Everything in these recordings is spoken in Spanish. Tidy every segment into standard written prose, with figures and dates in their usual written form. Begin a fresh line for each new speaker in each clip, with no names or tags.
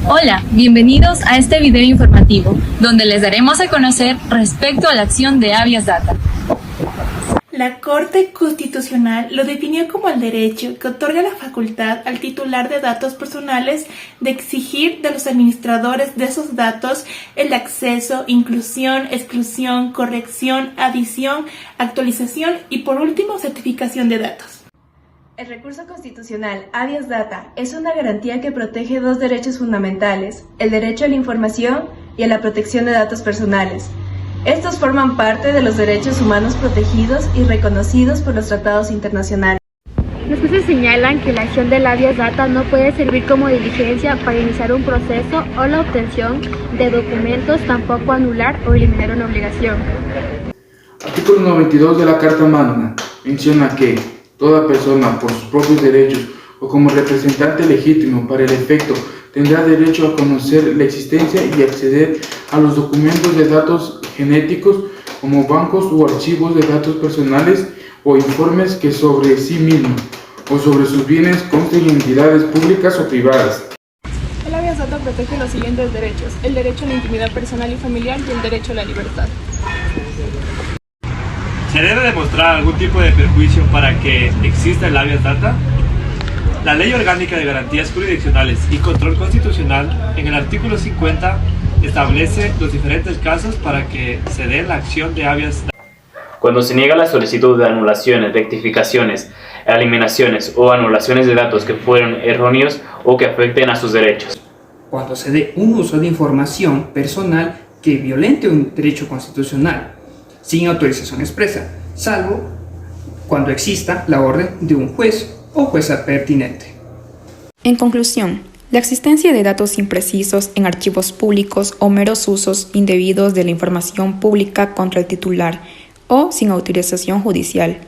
Hola, bienvenidos a este video informativo, donde les daremos a conocer respecto a la acción de Habeas Data.
La Corte Constitucional lo definió como el derecho que otorga la facultad al titular de datos personales de exigir de los administradores de esos datos el acceso, inclusión, exclusión, corrección, adición, actualización y por último certificación de datos.
El recurso constitucional Habeas Data es una garantía que protege dos derechos fundamentales, el derecho a la información y a la protección de datos personales. Estos forman parte de los derechos humanos protegidos y reconocidos por los tratados internacionales.
Los jueces señalan que la acción del Habeas Data no puede servir como diligencia para iniciar un proceso o la obtención de documentos, tampoco anular o eliminar una obligación.
Artículo 92 de la Carta Magna menciona que toda persona, por sus propios derechos o como representante legítimo para el efecto, tendrá derecho a conocer la existencia y acceder a los documentos de datos genéticos como bancos o archivos de datos personales o informes que sobre sí mismo o sobre sus bienes consten en entidades públicas o privadas.
El Habeas Data protege los siguientes derechos: el derecho a la intimidad personal y familiar y el derecho a la libertad.
¿Se debe demostrar algún tipo de perjuicio para que exista el Habeas Data? La Ley Orgánica de Garantías Jurisdiccionales y Control Constitucional, en el artículo 50, establece los diferentes casos para que se dé la acción de Habeas Data.
Cuando se niega la solicitud de anulaciones, rectificaciones, eliminaciones o anulaciones de datos que fueron erróneos o que afecten a sus derechos.
Cuando se dé un uso de información personal que violente un derecho constitucional, sin autorización expresa, salvo cuando exista la orden de un juez o jueza pertinente.
En conclusión, la existencia de datos imprecisos en archivos públicos o meros usos indebidos de la información pública contra el titular o sin autorización judicial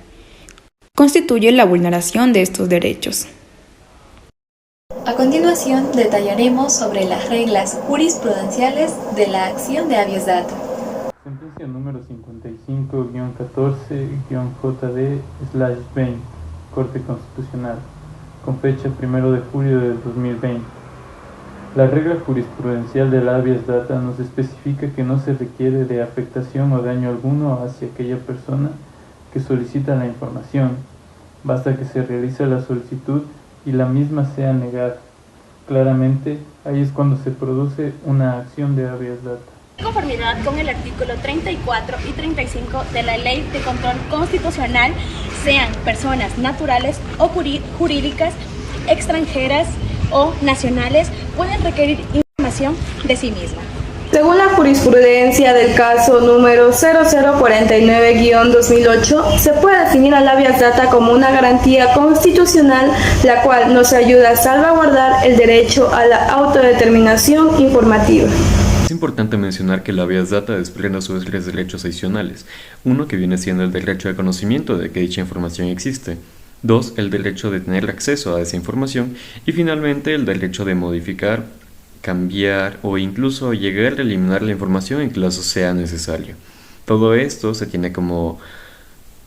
constituye la vulneración de estos derechos.
A continuación detallaremos sobre las reglas jurisprudenciales de la acción de Habeas Data.
Sentencia número 55-14-JD/20, Corte Constitucional, con fecha 1 de julio del 2020. La regla jurisprudencial del Habeas Data nos especifica que no se requiere de afectación o daño alguno hacia aquella persona que solicita la información. Basta que se realice la solicitud y la misma sea negada. Claramente, ahí es cuando se produce una acción de Habeas Data.
En conformidad con el artículo 34 y 35 de la Ley de Control Constitucional, sean personas naturales o jurídicas, extranjeras o nacionales, pueden requerir información de sí misma.
Según la jurisprudencia del caso número 0049-2008, se puede definir al Habeas Data como una garantía constitucional, la cual nos ayuda a salvaguardar el derecho a la autodeterminación informativa.
Es importante mencionar que el Habeas Data desprende a su vez tres derechos adicionales. Uno, que viene siendo el derecho de conocimiento de que dicha información existe. Dos, el derecho de tener acceso a esa información. Y finalmente, el derecho de modificar, cambiar o incluso llegar a eliminar la información en caso sea necesario. Todo esto se tiene como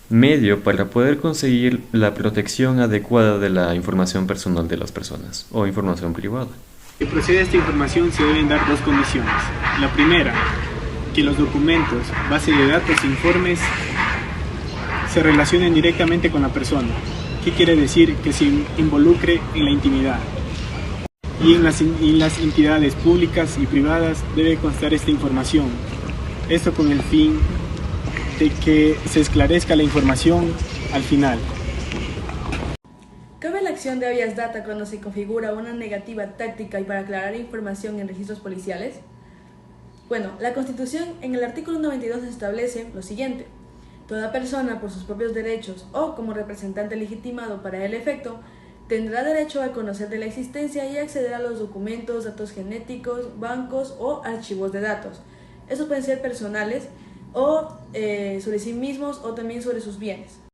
medio para poder conseguir la protección adecuada de la información personal de las personas o información privada.
Que procede a esta información se deben dar dos condiciones. La primera, que los documentos, base de datos e informes se relacionen directamente con la persona. ¿Qué quiere decir? Que se involucre en la intimidad. Y en las entidades públicas y privadas debe constar esta información. Esto con el fin de que se esclarezca la información al final.
¿Cabe la acción de Habeas Data cuando se configura una negativa táctica y para aclarar información en registros policiales? Bueno, la Constitución en el artículo 92 establece lo siguiente: toda persona por sus propios derechos o como representante legitimado para el efecto tendrá derecho a conocer de la existencia y acceder a los documentos, datos genéticos, bancos o archivos de datos. Estos pueden ser personales o sobre sí mismos o también sobre sus bienes.